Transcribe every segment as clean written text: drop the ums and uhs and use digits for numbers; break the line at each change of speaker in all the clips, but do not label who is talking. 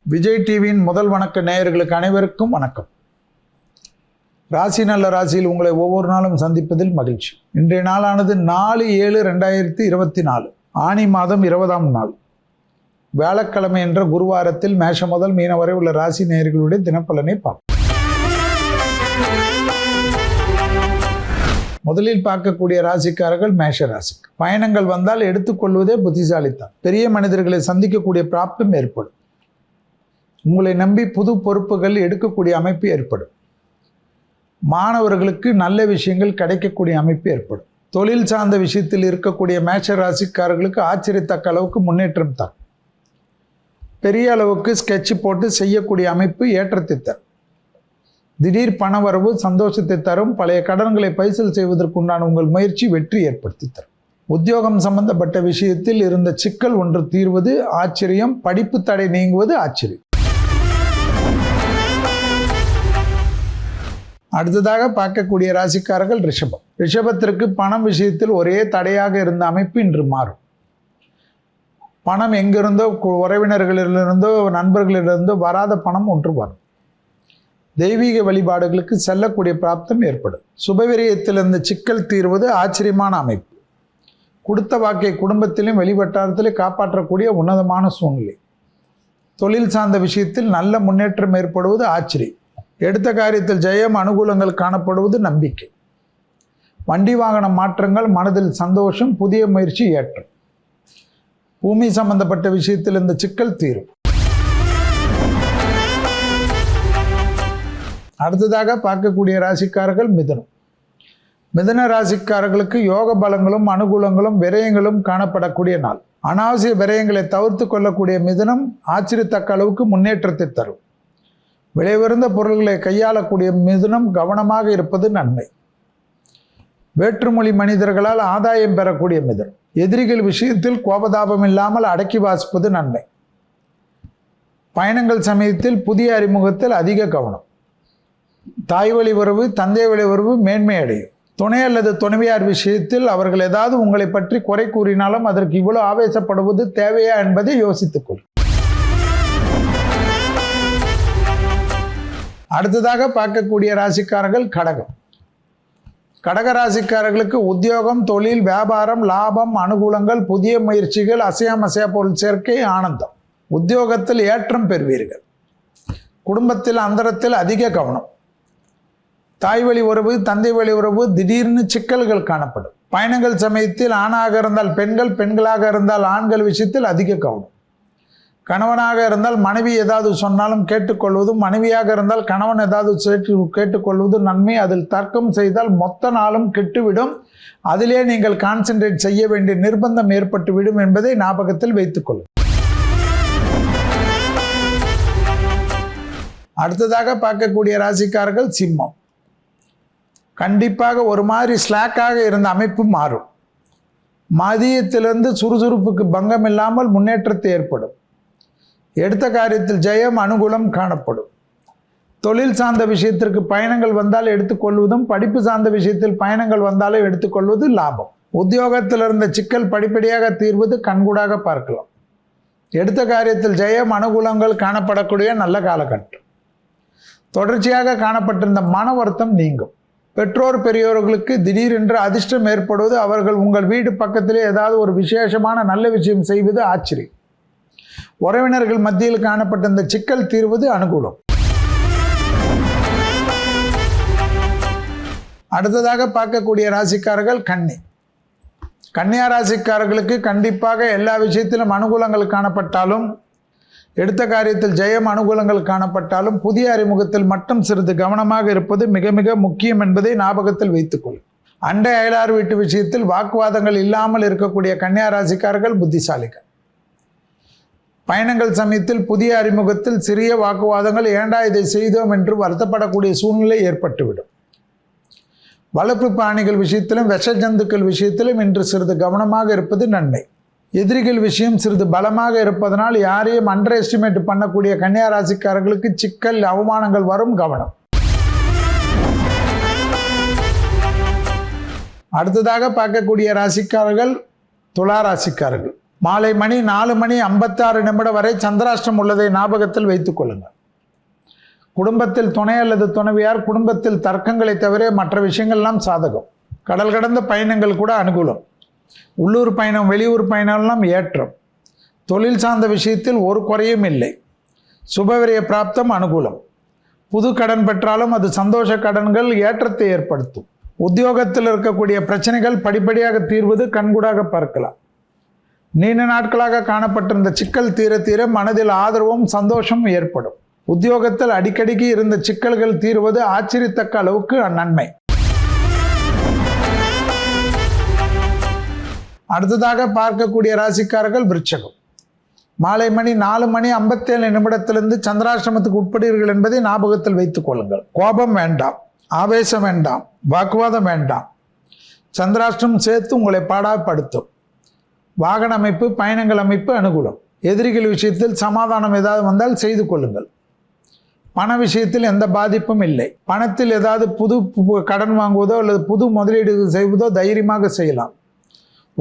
விஜய் டிவியின் முதல் வணக்க நேயர்களுக்கு அனைவருக்கும் வணக்கம். ராசி நல்ல ராசியில் உங்களை ஒவ்வொரு நாளும் சந்திப்பதில் மகிழ்ச்சி. இன்றைய நாளானது 4/7/2024 ஆனி மாதம் 20ஆம் நாள் வியாழக்கிழமை என்ற குருவாரத்தில் மேஷம் முதல் மீனம் வரை உள்ள ராசி நேயர்களுடைய தினப்பலனை பார்ப்போம். முதலில் பார்க்கக்கூடிய ராசிக்காரர்கள் மேஷ ராசிக்கு. பயணங்கள் வந்தால் எடுத்துக்கொள்வதே புத்திசாலித்தான். பெரிய மனிதர்களை சந்திக்கக்கூடிய பிராப்தம் ஏற்படும். உங்களை நம்பி புது பொறுப்புகள் எடுக்கக்கூடிய அமைப்பு ஏற்படும். மாணவர்களுக்கு நல்ல விஷயங்கள் கிடைக்கக்கூடிய அமைப்பு ஏற்படும். தொழில் சார்ந்த விஷயத்தில் இருக்கக்கூடிய மேஷ ராசிக்காரர்களுக்கு ஆச்சரியத்தக்க அளவுக்கு முன்னேற்றம் தான். பெரிய அளவுக்கு ஸ்கெட்ச் போட்டு செய்யக்கூடிய அமைப்பு ஏற்றத்தை தரும். திடீர் பண வரவு சந்தோஷத்தை தரும். பழைய கடன்களை பைசல் செய்வதற்குண்டான உங்கள் முயற்சி வெற்றி ஏற்படுத்தி தரும். உத்தியோகம் சம்பந்தப்பட்ட விஷயத்தில் இருந்த சிக்கல் ஒன்று தீர்வது ஆச்சரியம். படிப்பு தடை நீங்குவது ஆச்சரியம். அடுத்ததாக பார்க்கக்கூடிய ராசிக்காரர்கள் ரிஷபம். ரிஷபத்திற்கு பணம் விஷயத்தில் ஒரே தடையாக இருந்த அமைப்பு இன்று மாறும். பணம் எங்கிருந்தோ உறவினர்களிலிருந்தோ நண்பர்களிலிருந்தோ வராத பணம் ஒன்று வரும். தெய்வீக வழிபாடுகளுக்கு செல்லக்கூடிய பிராப்தம் ஏற்படும். சுபவிரயத்தில் இருந்த சிக்கல் தீர்வது ஆச்சரியமான அமைப்பு. கொடுத்த வாக்கை குடும்பத்திலும் வெளிவட்டாரத்திலும் காப்பாற்றக்கூடிய உன்னதமான சூழ்நிலை. தொழில் சார்ந்த விஷயத்தில் நல்ல முன்னேற்றம் ஏற்படுவது ஆச்சரியம். எடுத்த காரியத்தில் ஜெயம் அனுகூலங்கள் காணப்படுவது நம்பிக்கை. வண்டி வாகன மாற்றங்கள் மனதில் சந்தோஷம். புதிய முயற்சி ஏற்றம். பூமி சம்பந்தப்பட்ட விஷயத்தில் இந்த சிக்கல் தீரும். அடுத்ததாக பார்க்கக்கூடிய ராசிக்காரர்கள் மிதுனம். மிதுன ராசிக்காரர்களுக்கு யோக பலங்களும் அனுகூலங்களும் விரயங்களும் காணப்படக்கூடிய நாள். அனாவசிய விரயங்களை தவிர்த்து கொள்ளக்கூடிய மிதுனம் ஆச்சரியத்தக்க அளவுக்கு முன்னேற்றத்தை தரும். விலையுயர்ந்த பொருள்களை கையாளக்கூடிய மிதுனம் கவனமாக இருப்பது நன்மை. வேற்றுமொழி மனிதர்களால் ஆதாயம் பெறக்கூடிய மிதுனம். எதிரிகள் விஷயத்தில் கோபதாபம் இல்லாமல் அடக்கி வாசிப்பது நன்மை. பயணங்கள் சமயத்தில் புதிய அறிமுகத்தில் அதிக கவனம். தாய் வழி உறவு தந்தை வழி உறவு மேன்மை அடையும். துணை அல்லது துணைவியார் விஷயத்தில் அவர்கள் ஏதாவது உங்களை பற்றி குறை கூறினாலும் அதற்கு இவ்வளவு ஆவேசப்படுவது தேவையா என்பதை யோசித்துக்கொள். அடுத்ததாக பார்க்கக்கூடிய ராசிக்காரர்கள் கடகம். கடக ராசிக்காரர்களுக்கு உத்தியோகம் தொழில் வியாபாரம் லாபம் அனுகூலங்கள் புதிய முயற்சிகள் அசையா பொருள் சேர்க்கை ஆனந்தம். உத்தியோகத்தில் ஏற்றம் பெறுவீர்கள். குடும்பத்தில் அந்தரத்தில் அதிக கவனம். தாய் வழி உறவு தந்தை வழி உறவு திடீர்னு சிக்கல்கள் காணப்படும். பயணங்கள் சமயத்தில் ஆணாக இருந்தால் பெண்கள் பெண்களாக இருந்தால் ஆண்கள் விஷயத்தில் அதிக கவனம். கணவனாக இருந்தால் மனைவி ஏதாவது சொன்னாலும் கேட்டுக்கொள்வதும் மனைவியாக இருந்தால் கணவன் ஏதாவது கேட்டுக்கொள்வது நன்மை. அதில் தர்க்கம் செய்தால் மொத்த நாளும் கெட்டுவிடும். அதிலே நீங்கள் கான்சென்ட்ரேட் செய்ய வேண்டிய நிர்பந்தம் ஏற்பட்டுவிடும் என்பதை ஞாபகத்தில் வைத்துக்கொள்ளும். அடுத்ததாக பார்க்கக்கூடிய ராசிக்காரர்கள் சிம்மம். கண்டிப்பாக ஒரு மாதிரி ஸ்லாக்காக இருந்த அமைப்பு மாறும். மதியத்திலிருந்து சுறுசுறுப்புக்கு பங்கம் இல்லாமல் முன்னேற்றத்தை ஏற்படும். எடுத்த காரியத்தில் ஜெயம் அனுகூலம் காணப்படும். தொழில் சார்ந்த விஷயத்திற்கு பயணங்கள் வந்தால் எடுத்துக்கொள்வதும் படிப்பு சார்ந்த விஷயத்தில் பயணங்கள் வந்தாலும் எடுத்துக்கொள்வது லாபம். உத்தியோகத்தில் இருந்த சிக்கல் படிப்படியாக தீர்வது கண்கூடாக பார்க்கலாம். எடுத்த காரியத்தில் ஜெயம் அனுகூலங்கள் காணப்படக்கூடிய நல்ல காலகட்டம். தொடர்ச்சியாக காணப்பட்டிருந்த மன வருத்தம் நீங்கும். பெற்றோர் பெரியோர்களுக்கு திடீரென்று அதிர்ஷ்டம் ஏற்படுவது அவர்கள் உங்கள் வீடு பக்கத்திலே ஏதாவது ஒரு விசேஷமான நல்ல விஷயம் செய்வது ஆச்சரியம். உறவினர்கள் மத்தியில் காணப்பட்ட இந்த சிக்கல் தீர்வது அனுகூலம். அடுத்ததாக பார்க்கக்கூடிய ராசிக்காரர்கள் கன்னி. கன்னியா ராசிக்காரர்களுக்கு கண்டிப்பாக எல்லா விஷயத்திலும் அனுகூலங்கள் காணப்பட்டாலும் எடுத்த காரியத்தில் ஜெயம் அனுகூலங்கள் காணப்பட்டாலும் புதிய அறிமுகத்தில் மட்டும் சிறிது கவனமாக இருப்பது மிக மிக முக்கியம் என்பதை ஞாபகத்தில் வைத்துக்கொள்ளும். அண்டை அயலார் வீட்டு விஷயத்தில் வாக்குவாதங்கள் இல்லாமல் இருக்கக்கூடிய கன்னியா ராசிக்காரர்கள் புத்திசாலிகள். பயணங்கள் சமயத்தில் புதிய அறிமுகத்தில் சிறிய வாக்குவாதங்கள் ஏண்டா இதை செய்தோம் என்று வருத்தப்படக்கூடிய சூழ்நிலை ஏற்பட்டுவிடும். வளர்ப்பு பிராணிகள் விஷயத்திலும் விஷ ஜந்துக்கள் விஷயத்திலும் இன்று சிறிது கவனமாக இருப்பது நன்மை. எதிரிகள் விஷயம் சிறிது பலமாக இருப்பதனால் யாரையும் அண்டர் எஸ்டிமேட் பண்ணக்கூடிய கன்னியா ராசிக்காரர்களுக்கு சிக்கல் அவமானங்கள் வரும். கவனம். அடுத்ததாக பார்க்கக்கூடிய ராசிக்காரர்கள் துலா ராசிக்காரர்கள். மாலை மணி 4:56 வரை சந்திராஷ்டம் உள்ளதை ஞாபகத்தில் வைத்துக் கொள்ளுங்கள். குடும்பத்தில் துணை அல்லது துணைவியார் குடும்பத்தில் தர்க்கங்களை தவிர மற்ற விஷயங்கள்லாம் சாதகம். கடல் கடந்த பயணங்கள் கூட அனுகூலம். உள்ளூர் பயணம் வெளியூர் பயணம்லாம் ஏற்றம். தொழில் சார்ந்த விஷயத்தில் ஒரு குறையும் இல்லை. சுபவிரய பிராப்தம் அனுகூலம். புது கடன் பெற்றாலும் அது சந்தோஷ கடன்கள் ஏற்றத்தை ஏற்படுத்தும். உத்தியோகத்தில் இருக்கக்கூடிய பிரச்சனைகள் படிப்படியாக தீர்வது கண்கூடாக பார்க்கலாம். நீண்ட நாட்களாக காணப்பட்டிருந்த சிக்கல் தீர தீர மனதில் ஆதரவும் சந்தோஷமும் ஏற்படும். உத்தியோகத்தில் அடிக்கடிக்கு இருந்த சிக்கல்கள் தீர்வது ஆச்சரியத்தக்க அளவுக்கு நன்மை. அடுத்ததாக பார்க்கக்கூடிய ராசிக்காரர்கள் விருச்சகம். மாலை மணி 4:57 சந்திராஷ்டமத்துக்கு உட்படுவீர்கள் என்பதை ஞாபகத்தில் வைத்துக் கொள்ளுங்கள். கோபம் வேண்டாம், ஆவேசம் வேண்டாம், வாக்குவாதம் வேண்டாம். சந்திராஷ்டம் சேர்த்து உங்களை பாடாப்படுத்தும். வாகன அமைப்பு, பயணங்கள் அமைப்பு அனுகூலம். எதிரிகள் விஷயத்தில் சமாதானம் ஏதாவது வந்தால் செய்து கொள்ளுங்கள். பண விஷயத்தில் எந்த பாதிப்பும் இல்லை. பணத்தில் ஏதாவது புது கடன் வாங்குவதோ அல்லது புது முதலீடு செய்வதோ தைரியமாக செய்யலாம்.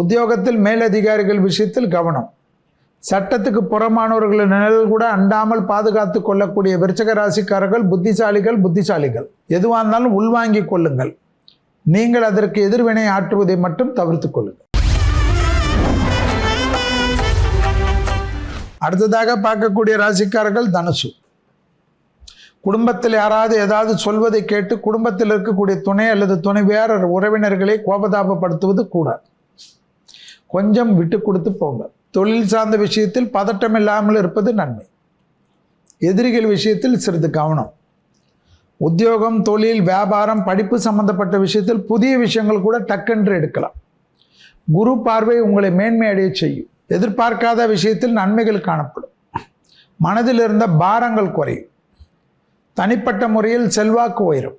உத்தியோகத்தில் மேலதிகாரிகள் விஷயத்தில் கவனம். சட்டத்துக்கு புறமானவர்களின் நிழல் கூட அண்டாமல் பாதுகாத்து கொள்ளக்கூடிய விருச்சக ராசிக்காரர்கள் புத்திசாலிகள். எதுவாக இருந்தாலும் உள்வாங்கிக் கொள்ளுங்கள். நீங்கள் அதற்கு எதிர்வினை ஆற்றுவதை மட்டும் தவிர்த்துக் கொள்ளுங்கள். அடுத்ததாக பார்க்கக்கூடிய ராசிக்காரர்கள் தனுசு. குடும்பத்தில் யாராவது ஏதாவது சொல்வதை கேட்டு குடும்பத்தில் இருக்கக்கூடிய துணை அல்லது துணைவியார் உறவினர்களை கோபதாபப்படுத்துவது கூடாது. கொஞ்சம் விட்டு கொடுத்து போங்க. தொழில் சார்ந்த விஷயத்தில் பதட்டம் இல்லாமல் இருப்பது நன்மை. எதிரிகள் விஷயத்தில் சிறிது கவனம். உத்தியோகம், தொழில், வியாபாரம், படிப்பு சம்பந்தப்பட்ட விஷயத்தில் புதிய விஷயங்கள் கூட டக்கென்று எடுக்கலாம். குரு பார்வை உங்களை மேன்மை அடைய செய்யும். எதிர்பார்க்காத விஷயத்தில் நன்மைகள் காணப்படும். மனதில் இருந்த பாரங்கள் குறையும். தனிப்பட்ட முறையில் செல்வாக்கு உயரும்.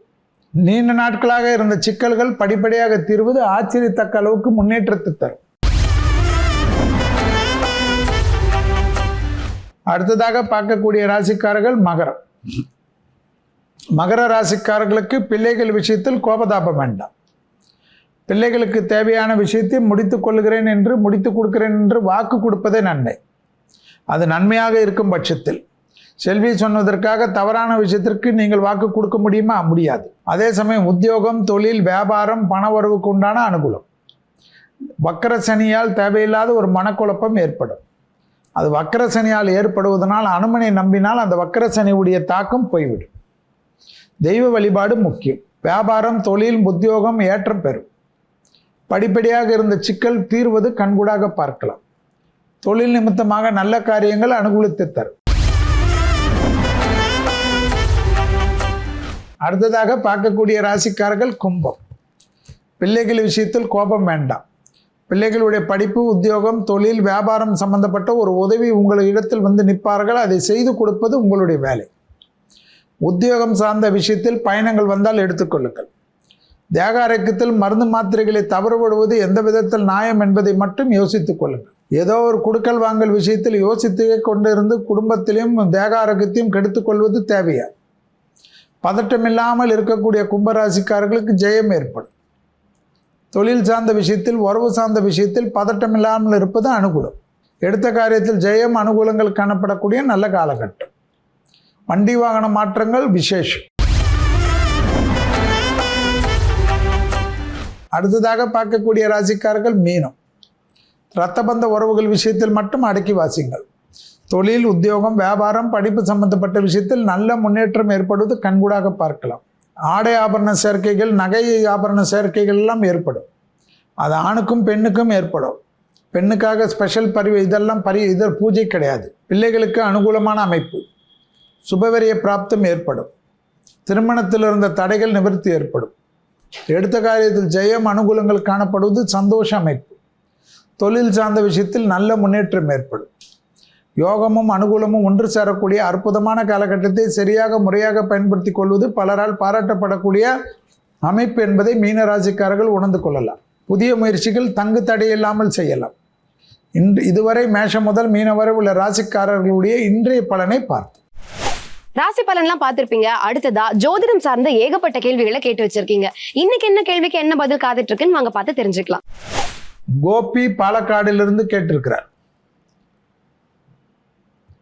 நீண்ட நாட்களாக இருந்த சிக்கல்கள் படிப்படியாக தீர்வது ஆச்சரியத்தக்க அளவுக்கு முன்னேற்றத்தை தரும். அடுத்ததாக பார்க்கக்கூடிய ராசிக்காரர்கள் மகரம். மகர ராசிக்காரர்களுக்கு பிள்ளைகள் விஷயத்தில் கோபதாபம் வேண்டாம். பிள்ளைகளுக்கு தேவையான விஷயத்தை முடித்துக் கொள்கிறேன் என்று முடித்துக் கொடுக்கிறேன் என்று வாக்கு கொடுப்பதே நன்மை. அது நன்மையாக இருக்கும் பட்சத்தில். செல்வி சொன்னதற்காக தவறான விஷயத்திற்கு நீங்கள் வாக்கு கொடுக்க முடியுமா? முடியாது. அதே சமயம் உத்தியோகம், தொழில், வியாபாரம், பண வரவுக்கு உண்டான அனுகூலம். வக்கர சனியால் தேவையில்லாத ஒரு மனக்குழப்பம் ஏற்படும். அது வக்கர சனியால் ஏற்படுவதனால் அனுமனை நம்பினால் அந்த வக்கர சனியுடைய தாக்கம் போய்விடும். தெய்வ வழிபாடு முக்கியம். வியாபாரம், தொழில், உத்தியோகம் ஏற்றம் பெறும். படிப்படியாக இருந்த சிக்கல் தீர்வது கண்கூடாக பார்க்கலாம். தொழில் நிமித்தமாக நல்ல காரியங்கள் அனுகூலத்தை தரும். அடுத்ததாக பார்க்கக்கூடிய ராசிக்காரர்கள் கும்பம். பிள்ளைகள் விஷயத்தில் கோபம் வேண்டாம். பிள்ளைகளுடைய படிப்பு, உத்தியோகம், தொழில், வியாபாரம் சம்பந்தப்பட்ட ஒரு உதவி உங்கள் இடத்தில் வந்து நிற்பார்கள். அதை செய்து கொடுப்பது உங்களுடைய வேலை. உத்தியோகம் சார்ந்த விஷயத்தில் பயணங்கள் வந்தால் எடுத்துக்கொள்ளுங்கள். தேக ஆரோக்கியத்தில் மருந்து மாத்திரைகளை தவறுபடுவது எந்த விதத்தில் நியாயம் என்பதை மட்டும் யோசித்துக் கொள்ளுங்கள். ஏதோ ஒரு குடுக்கல் வாங்கல் விஷயத்தில் யோசித்து கொண்டிருந்து குடும்பத்திலையும் தேக ஆரோக்கியத்தையும் கெடுத்துக்கொள்வது தேவையா? பதட்டமில்லாமல் இருக்கக்கூடிய கும்பராசிக்காரர்களுக்கு ஜெயம் ஏற்படும். தொழில் சார்ந்த விஷயத்தில், உறவு சார்ந்த விஷயத்தில் பதட்டமில்லாமல் இருப்பது அனுகூலம். எடுத்த காரியத்தில் ஜெயம், அனுகூலங்கள் காணப்படக்கூடிய நல்ல காலகட்டம். வண்டி வாகன மாற்றங்கள் விசேஷம். அடுத்ததாக பார்க்கக்கூடிய ராசிக்காரர்கள் மீனம். இரத்தபந்த உறவுகள் விஷயத்தில் மட்டும் அடக்கி வாசிங்கள். தொழில், உத்தியோகம், வியாபாரம், படிப்பு சம்பந்தப்பட்ட விஷயத்தில் நல்ல முன்னேற்றம் ஏற்படுவது கண்கூடாக பார்க்கலாம். ஆடை ஆபரண சேர்க்கைகள், நகை ஆபரண சேர்க்கைகள் எல்லாம் ஏற்படும். அது ஆணுக்கும் பெண்ணுக்கும் ஏற்படும். பெண்ணுக்காக ஸ்பெஷல் இதெல்லாம் பூஜை கிடையாது. பிள்ளைகளுக்கு அனுகூலமான அமைப்பு. சுபவிரய பிராப்தம் ஏற்படும். திருமணத்தில் இருந்த தடைகள் நிவர்த்தி ஏற்படும். எடுத்த காரியத்தில் ஜெயம், அனுகூலங்கள் காணப்படுவது சந்தோஷ அமைப்பு. தொழில் சார்ந்த விஷயத்தில் நல்ல முன்னேற்றம் ஏற்படும். யோகமும் அனுகூலமும் ஒன்று சேரக்கூடிய அற்புதமான காலகட்டத்தை சரியாக முறையாக பயன்படுத்தி கொள்வது பலரால் பாராட்டப்படக்கூடிய அமைப்பு என்பதை மீனராசிக்காரர்கள் உணர்ந்து கொள்ளலாம். புதிய முயற்சிகள் தங்கு தடையில்லாமல் செய்யலாம். இதுவரை மேஷம் முதல் மீனம் வரை உள்ள ராசிக்காரர்களுடைய இன்றைய பலனை பார்த்தோம்.
ராசி பலன்லாம் பார்த்திருப்பீங்க. அடுத்ததா ஜோதிடம் சார்ந்த ஏகப்பட்ட கேள்விகளை கேட்டு வச்சிருக்கீங்க. இன்னைக்கு என்ன கேள்விக்கு என்ன பதில் காத்துட்டு இருக்குன்னு வாங்க பார்த்து தெரிஞ்சுக்கலாம்.
கோபி பாலக்காடிலிருந்து கேட்டிருக்கிறார்.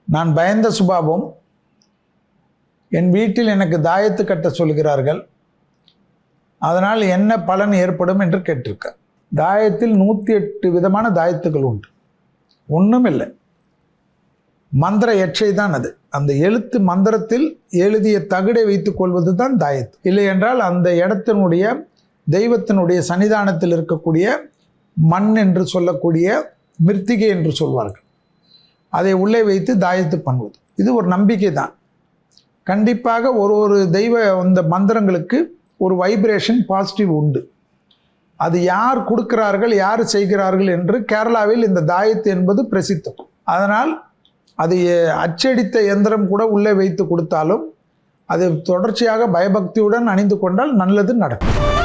நான் பயந்த சுபாவம். என் வீட்டில் எனக்கு தாயத்து கட்ட சொல்கிறார்கள், அதனால் என்ன பலன் ஏற்படும் என்று கேட்டிருக்க. தாயத்தில் 108 விதமான தாயத்துகள் உண்டு. ஒன்றும் இல்லை, மந்திர எச்சை தான் அது. அந்த எழுத்து மந்திரத்தில் எழுதிய தகடை வைத்துக் கொள்வது தான் தாயத்து. இல்லை என்றால் அந்த இடத்தினுடைய தெய்வத்தினுடைய சன்னிதானத்தில் இருக்கக்கூடிய மண் என்று சொல்லக்கூடிய மிருத்திகை என்று சொல்வார்கள், அதை உள்ளே வைத்து தாயத்து பண்ணுவது. இது ஒரு நம்பிக்கை தான். கண்டிப்பாக ஒரு தெய்வ அந்த மந்திரங்களுக்கு ஒரு வைப்ரேஷன் பாசிட்டிவ் உண்டு. அது யார் கொடுக்கிறார்கள், யார் செய்கிறார்கள் என்று கேரளாவில் இந்த தாயத்து என்பது பிரசித்தம். அதனால் அது அச்சடித்த எந்திரம் கூட உள்ளே வைத்து கொடுத்தாலும் அது தொடர்ச்சியாக பயபக்தியுடன் அணிந்து கொண்டால் நல்லது நடக்கும்.